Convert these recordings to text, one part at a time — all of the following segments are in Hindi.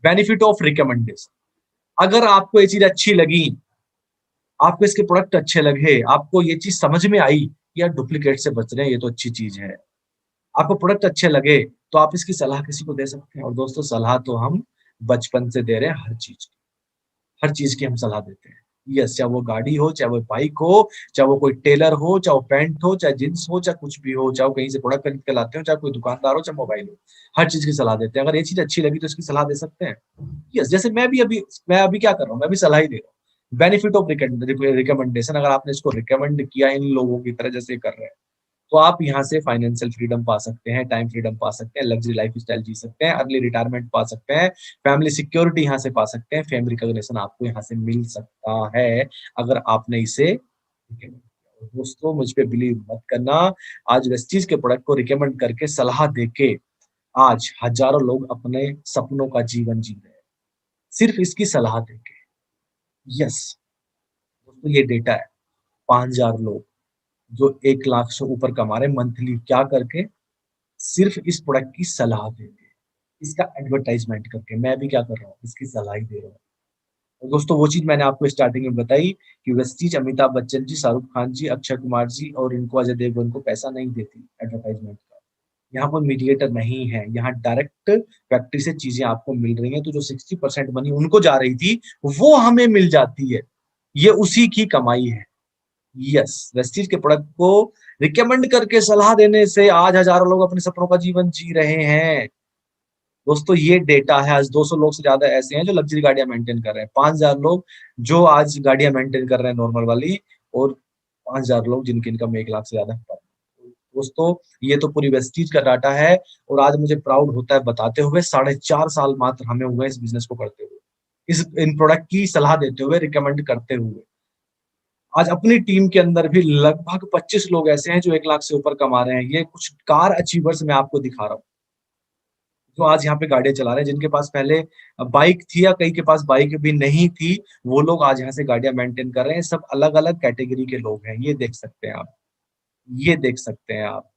बेनिफिट ऑफ रिकमेंडेशन, अगर आपको ये चीज अच्छी लगी, आपको इसके प्रोडक्ट अच्छे लगे, आपको ये चीज समझ में आई कि यार डुप्लीकेट से बच रहे हैं, ये तो अच्छी चीज है, आपको प्रोडक्ट अच्छे लगे, तो आप इसकी सलाह किसी को दे सकते हैं। और दोस्तों सलाह तो हम बचपन से दे रहे हैं, हर चीज की हम सलाह देते हैं। यस, चाहे वो गाड़ी हो, चाहे वो बाइक हो, चाहे वो कोई टेलर हो, चाहे वो पैंट हो, चाहे जींस हो, चाहे कुछ भी हो, चाहे वो कहीं से प्रोडक्ट खरीद के लाते हो, चाहे कोई दुकानदार हो, चाहे मोबाइल हो, हर चीज की सलाह देते हैं। अगर ये चीज अच्छी लगी तो इसकी सलाह दे सकते हैं। यस, जैसे मैं अभी क्या कर रहा हूँ, मैं भी सलाह ही दे रहा हूँ। बेनिफिट ऑफ रिकमेंडेशन, अगर आपने इसको रिकमेंड किया इन लोगों की तरह जैसे कर रहे हैं, तो आप यहाँ से फाइनेंशियल फ्रीडम पा सकते हैं, टाइम फ्रीडम पा सकते हैं, लग्जरी लाइफ स्टाइल जी सकते हैं, अर्ली रिटायरमेंट पा सकते हैं, फैमिली सिक्योरिटी यहाँ से पा सकते हैं, फेम रिकॉग्निशन आपको यहाँ से मिल सकता है, अगर आपने इसे recommend किया। दोस्तों मुझ पे बिलीव मत करना, आज वेस्टीज के प्रोडक्ट को रिकमेंड करके सलाह देके आज हजारों लोग अपने सपनों का जीवन जी रहे हैं, सिर्फ इसकी सलाह देके। यस दोस्तों, ये डेटा है, 5,000 लोग जो 1 लाख से ऊपर कमा रहे मंथली, क्या करके? सिर्फ इस प्रोडक्ट की सलाह देके, इसका एडवर्टाइजमेंट करके। मैं भी क्या कर रहा हूँ, इसकी सलाह ही दे रहा हूँ। और दोस्तों वो चीज मैंने आपको स्टार्टिंग में बताई कि वेस्टीज अमिताभ बच्चन जी, शाहरुख खान जी, अक्षय कुमार जी और इनको अजय देवगन को पैसा नहीं देती एडवर्टाइजमेंट का। यहाँ पर मीडिएटर नहीं है, यहाँ डायरेक्ट फैक्ट्री से चीजें आपको मिल रही हैं, तो जो 60% मनी उनको जा रही थी वो हमें मिल जाती है, ये उसी की कमाई है। यस, वेस्टीज के प्रोडक्ट को रिकमेंड करके सलाह देने से आज हजारों लोग अपने सपनों का जीवन जी रहे हैं। दोस्तों ये डेटा है, आज 200 लोग से ज्यादा ऐसे हैं जो लग्जरी गाड़ियां मेंटेन कर रहे हैं, 5,000 लोग जो आज गाड़ियां मेंटेन कर रहे हैं नॉर्मल वाली, और 5,000 लोग जिनकी इनकम 1 लाख से ज्यादा है। दोस्तों ये तो पूरी वेस्टीज का डाटा है, और आज मुझे प्राउड होता है बताते हुए, 4.5 साल मात्र हमें हुए इस बिजनेस को करते हुए, इन प्रोडक्ट की सलाह देते हुए, रिकमेंड करते हुए। आज अपनी टीम के अंदर भी लगभग 25 लोग ऐसे हैं जो 1 लाख से ऊपर कमा रहे हैं। ये कुछ कार अचीवर्स मैं आपको दिखा रहा हूँ, जो आज यहाँ पे गाड़ियां चला रहे हैं, जिनके पास पहले बाइक थी या कई के पास बाइक भी नहीं थी, वो लोग आज यहाँ से गाड़ियां मेंटेन कर रहे हैं। सब अलग अलग कैटेगरी के लोग हैं, ये देख सकते हैं आप, ये देख सकते हैं आप,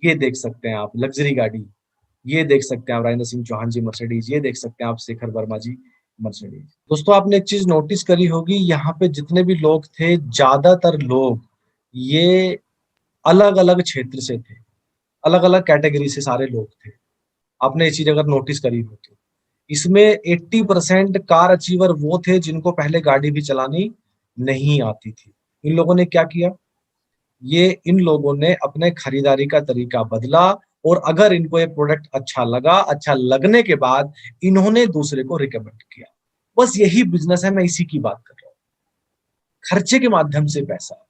ये देख सकते हैं आप लग्जरी गाड़ी, ये देख सकते हैं आप राजेंद्र सिंह चौहान जी मर्सिडीज, ये देख सकते हैं आप शेखर वर्मा जी मर्सिडीज। दोस्तों आपने एक चीज नोटिस करी होगी, यहाँ पे जितने भी लोग थे, ज्यादातर लोग ये अलग अलग क्षेत्र से थे, अलग अलग कैटेगरी से सारे लोग थे। आपने ये चीज अगर नोटिस करी हो तो इसमें 80% कार अचीवर वो थे जिनको पहले गाड़ी भी चलानी नहीं आती थी। इन लोगों ने क्या किया, ये इन लोगों ने अपने खरीदारी का तरीका बदला, और अगर इनको ये प्रोडक्ट अच्छा लगा, अच्छा लगने के बाद इन्होंने दूसरे को रिकमेंड किया। बस यही बिजनेस है, मैं इसी की बात कर रहा हूँ। खर्चे के माध्यम से पैसा,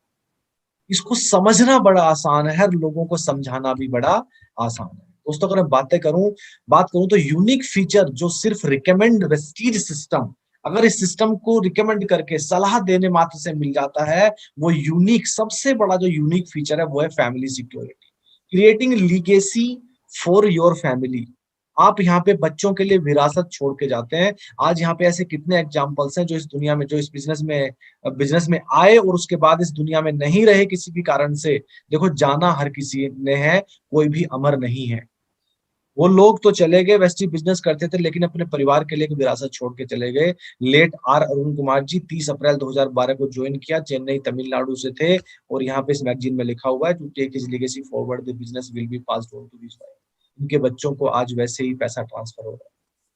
इसको समझना बड़ा आसान है, हर लोगों को समझाना भी बड़ा आसान है। दोस्तों अगर मैं बात करूं तो यूनिक फीचर जो सिर्फ रिकमेंड वेस्टीज सिस्टम, अगर इस सिस्टम को रिकमेंड करके सलाह देने मात्र से मिल जाता है, वो यूनिक, सबसे बड़ा जो यूनिक फीचर है वो है family security, creating legacy for your family. आप यहाँ पे बच्चों के लिए विरासत छोड़ के जाते हैं। आज यहाँ पे ऐसे कितने एग्जाम्पल्स हैं जो इस दुनिया में, जो इस बिजनेस में आए और उसके बाद इस दुनिया में नहीं रहे किसी भी कारण से। देखो जाना हर किसी ने है, कोई भी अमर नहीं है। वो लोग तो चले गए, वेस्टी बिजनेस करते थे, लेकिन अपने परिवार के लिए एक विरासत छोड़ के चले गए। लेट आर अरुण कुमार जी 30 अप्रैल 2012 को ज्वाइन किया, चेन्नई तमिलनाडु से थे, और यहाँ पे इस मैगजीन में लिखा हुआ है, to take his legacy forward the business will be passed on to his wife. इनके बच्चों को आज वैसे ही पैसा ट्रांसफर हो रहा है।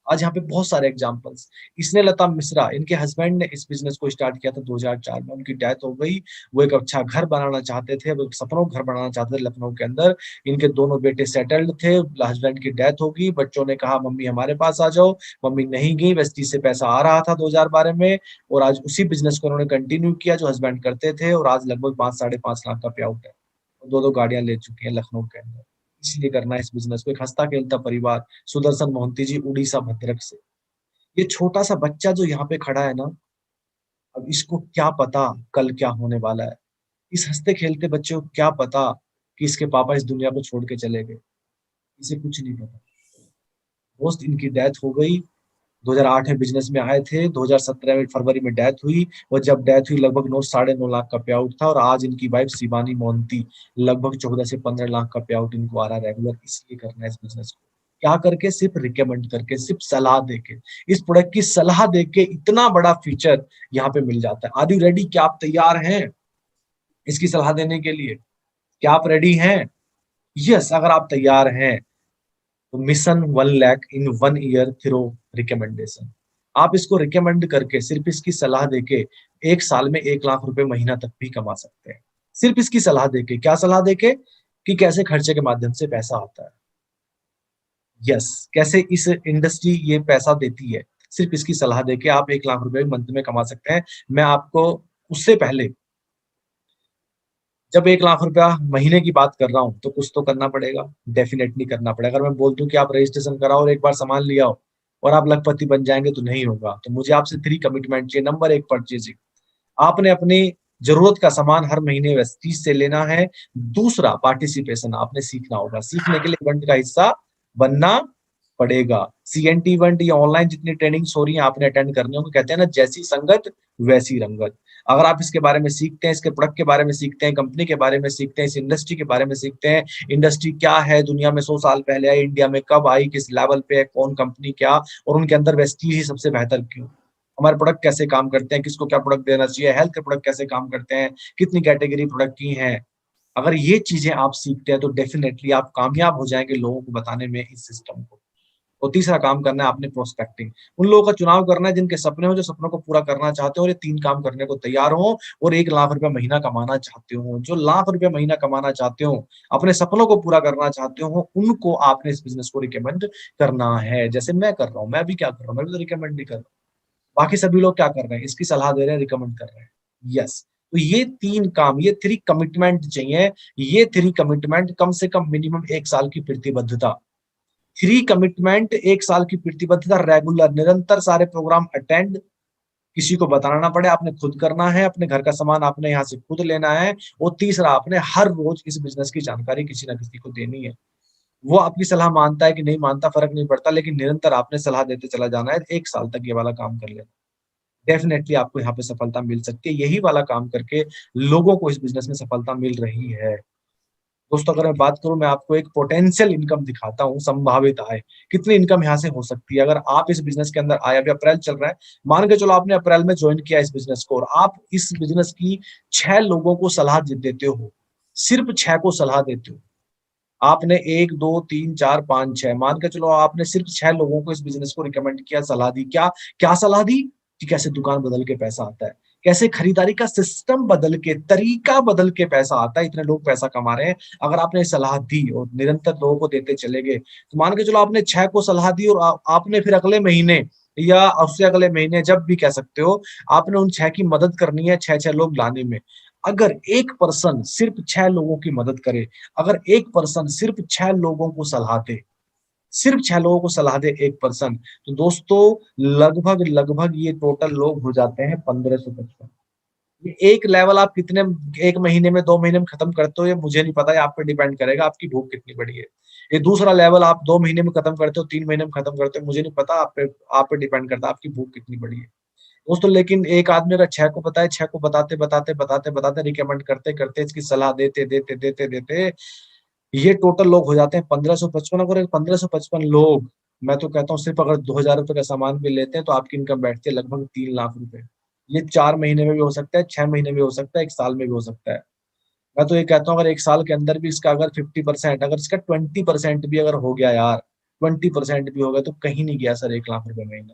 आज यहाँ पे बहुत सारे एग्जांपल्स। इसने लता मिश्रा, इनके हस्बैंड ने इस बिजनेस को स्टार्ट किया था 2004 में, उनकी डेथ हो गई। वो एक अच्छा घर बनाना चाहते थे, वो एक सपनों घर बनाना चाहते थे लखनऊ के अंदर। इनके दोनों बेटे सेटल्ड थे, हस्बैंड की डेथ होगी, बच्चों ने कहा मम्मी हमारे पास आ जाओ, मम्मी नहीं गई, वेस्टी से पैसा आ रहा था 2012 में, और आज उसी बिजनेस को उन्होंने कंटिन्यू किया जो हस्बैंड करते थे, और आज लगभग 5-5.5 लाख का पे आउट है। दो दो गाड़ियां ले चुके हैं लखनऊ के अंदर, इसलिए करना है इस बिजनेस को। एक हंसता खेलता परिवार, सुदर्शन मोहंती जी उड़ीसा भद्रक से। ये छोटा सा बच्चा जो यहाँ पे खड़ा है ना, अब इसको क्या पता कल क्या होने वाला है। इस हंसते खेलते बच्चे को क्या पता कि इसके पापा इस दुनिया को छोड़ के चले गए, इसे कुछ नहीं पता। दोस्त इनकी डेथ हो गई, 2008 में बिजनेस में आए थे, 2017 में फरवरी में डेथ हुई, और जब डेथ हुई लगभग 9-9.5 लाख का पे आउट था, और आज इनकी वाइफ शिवानी मोहंती, लगभग 14 से 15 लाख का पे आउट इनको आ रहा है रेगुलर, इसलिए करना है इस बिजनेस को। क्या करके? सिर्फ रिकमेंड करके, सिर्फ सलाह देके। इस प्रोडक्ट की सलाह देके इतना बड़ा फीचर यहाँ पे मिल जाता है। Are you ready? क्या आप तैयार हैं इसकी सलाह देने के लिए? क्या आप रेडी हैं? यस, अगर आप तैयार हैं तो मिशन 1 लाख इन 1 ईयर थ्रू रिकमेंडेशन। आप इसको रिकमेंड करके, सिर्फ इसकी सलाह देके 1 साल में 1 लाख रुपए महीना तक भी कमा सकते हैं। सिर्फ इसकी सलाह देके। क्या सलाह देके? कि कैसे खर्चे के माध्यम से पैसा आता है। यस, कैसे इस इंडस्ट्री ये पैसा देती है। सिर्फ इसकी सलाह देके आप 1 लाख रुपए मंथ में कमा सकते हैं। मैं आपको उससे पहले, जब 1 लाख रुपया महीने की बात कर रहा हूँ तो कुछ तो करना पड़ेगा, डेफिनेटली करना पड़ेगा। अगर मैं बोल दूं कि आप रजिस्ट्रेशन कराओ और एक बार सामान ले आओ और आप लखपति बन जाएंगे, तो नहीं होगा। तो मुझे आपसे 3 कमिटमेंट चाहिए। Number 1, purchasing. आपने अपनी जरूरत का सामान हर महीने वेस्टीज से लेना है। दूसरा, पार्टिसिपेशन। आपने सीखना होगा। सीखने के लिए इवेंट का हिस्सा बनना पड़ेगा। सीएनटी इवेंट या ऑनलाइन जितनी ट्रेनिंग्स हो रही हैं आपने अटेंड करनी होगी। कहते हैं ना, जैसी संगत वैसी रंगत। अगर आप इसके बारे में सीखते हैं, इसके प्रोडक्ट के बारे में सीखते हैं, कंपनी के बारे में सीखते हैं, इस इंडस्ट्री के बारे में सीखते हैं, इंडस्ट्री क्या है, दुनिया में 100 साल पहले आई, इंडिया में कब आई, किस लेवल पे है, कौन कंपनी क्या, और उनके अंदर वेस्टीज ही सबसे बेहतर क्यों, हमारे प्रोडक्ट कैसे काम करते हैं, किसको क्या प्रोडक्ट देना चाहिए, हेल्थ के प्रोडक्ट कैसे काम करते हैं, कितनी कैटेगरी प्रोडक्ट की हैं। अगर ये चीजें आप सीखते हैं तो डेफिनेटली आप कामयाब हो जाएंगे लोगों को बताने में इस सिस्टम को। और तीसरा काम करना है आपने, प्रोस्पेक्टिंग। उन लोगों का चुनाव करना है जिनके सपने हो, जो सपनों को पूरा करना चाहते हो और ये 3 काम करने को तैयार हो और 1 लाख रुपया महीना कमाना चाहते हो। जो लाख रुपया महीना कमाना चाहते हो, अपने सपनों को पूरा करना चाहते हो, उनको आपने इस बिजनेस को रिकमेंड करना है। जैसे मैं कर रहा हूँ, मैं भी क्या कर रहा हूँ, मैं भी तो रिकमेंड ही कर रहा हूँ। बाकी सभी लोग क्या कर रहे हैं? इसकी सलाह दे रहे हैं, रिकमेंड कर रहे हैं। यस, तो ये 3 काम, ये 3 कमिटमेंट चाहिए। ये 3 कमिटमेंट, कम से कम मिनिमम 1 साल की प्रतिबद्धता। 3 कमिटमेंट, 1 साल की प्रतिबद्धता, रेगुलर, निरंतर सारे प्रोग्राम अटेंड, किसी को बताना ना पड़े, आपने खुद करना है, अपने घर का सामान आपने यहाँ से खुद लेना है। और तीसरा, आपने हर रोज इस बिजनेस की जानकारी किसी ना किसी को देनी है। वो आपकी सलाह मानता है कि नहीं मानता, फर्क नहीं पड़ता, लेकिन निरंतर आपने सलाह देते चला जाना है। 1 साल तक ये वाला काम कर लेना, डेफिनेटली आपको यहाँ पे सफलता मिल सकती है। यही वाला काम करके लोगों को इस बिजनेस में सफलता मिल रही है। दोस्तों, अगर मैं बात करूं, मैं आपको एक पोटेंशियल इनकम दिखाता हूं, संभावित आय, कितनी इनकम यहाँ से हो सकती है अगर आप इस बिजनेस के अंदर आए। अभी अप्रैल चल रहा है, मान के चलो आपने अप्रैल में ज्वाइन किया इस बिजनेस को, और आप इस बिजनेस की 6 लोगों को सलाह देते हो, सिर्फ 6 को सलाह देते हो। आपने 1, 2, 3, 4, 5, 6, मान के चलो आपने सिर्फ 6 लोगों को इस बिजनेस को रिकमेंड किया, सलाह दी। क्या क्या सलाह दी? कि कैसे दुकान बदल के पैसा आता है, कैसे खरीदारी का सिस्टम बदल के, तरीका बदल के पैसा आता है, इतने लोग पैसा कमा रहे हैं। अगर आपने सलाह दी और निरंतर लोगों को देते चले गए, तो मान के चलो आपने 6 को सलाह दी और आपने फिर अगले महीने या उससे अगले महीने, जब भी कह सकते हो, आपने उन 6 की मदद करनी है, 6 लोग लाने में। अगर एक पर्सन सिर्फ 6 लोगों की मदद करे, अगर एक पर्सन सिर्फ 6 लोगों को सलाह दे, सिर्फ 6 लोगों को सलाह दे एक पर्सन, तो दोस्तों लगभग लगभग ये टोटल लोग हो जाते हैं 1555। ये एक लेवल आप कितने, 1 महीने में, 2 महीने में खत्म करते हो, ये मुझे नहीं पता, ये आप पे डिपेंड करेगा आपकी भूख कितनी बड़ी है। ये दूसरा लेवल आप 2 महीने में खत्म करते हो, 3 महीने में खत्म करते हो, मुझे नहीं पता, आप पे डिपेंड करता है आपकी भूख कितनी बड़ी है दोस्तों। लेकिन एक आदमी अगर 6 को बताए, 6 को बताते बताते बताते बताते, रिकमेंड करते करते, इसकी सलाह देते देते देते देते, ये टोटल लोग हो जाते हैं 1555। अगर 1555 लोग, मैं तो कहता हूँ सिर्फ अगर 2000 रुपए का सामान भी लेते हैं तो आपकी इनकम बैठती है लगभग 3 लाख रुपए। ये 4 महीने में भी हो सकता है, 6 महीने में भी हो सकता है, 1 साल में भी हो सकता है। मैं तो ये कहता हूँ अगर 1 साल के अंदर भी इसका अगर 50%, अगर इसका 20% भी अगर हो गया यार, 20% भी हो गया, तो कहीं नहीं गया सर 1 लाख रुपए महीना।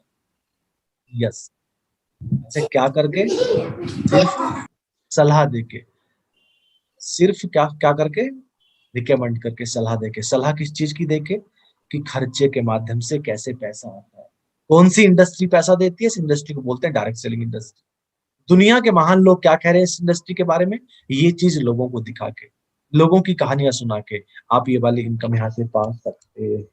यस, ऐसे क्या करके? सिर्फ सलाह देके, सिर्फ क्या क्या करके? रिकमेंड करके, सलाह देके। सलाह किस चीज की देके? कि खर्चे के माध्यम से कैसे पैसा आता है। कौन सी इंडस्ट्री पैसा देती है? इस इंडस्ट्री को बोलते हैं डायरेक्ट सेलिंग इंडस्ट्री। दुनिया के महान लोग क्या कह रहे हैं इस इंडस्ट्री के बारे में? ये चीज लोगों को दिखा के, लोगों की कहानियां सुना के आप ये वाली इनकम यहाँ से पा सकते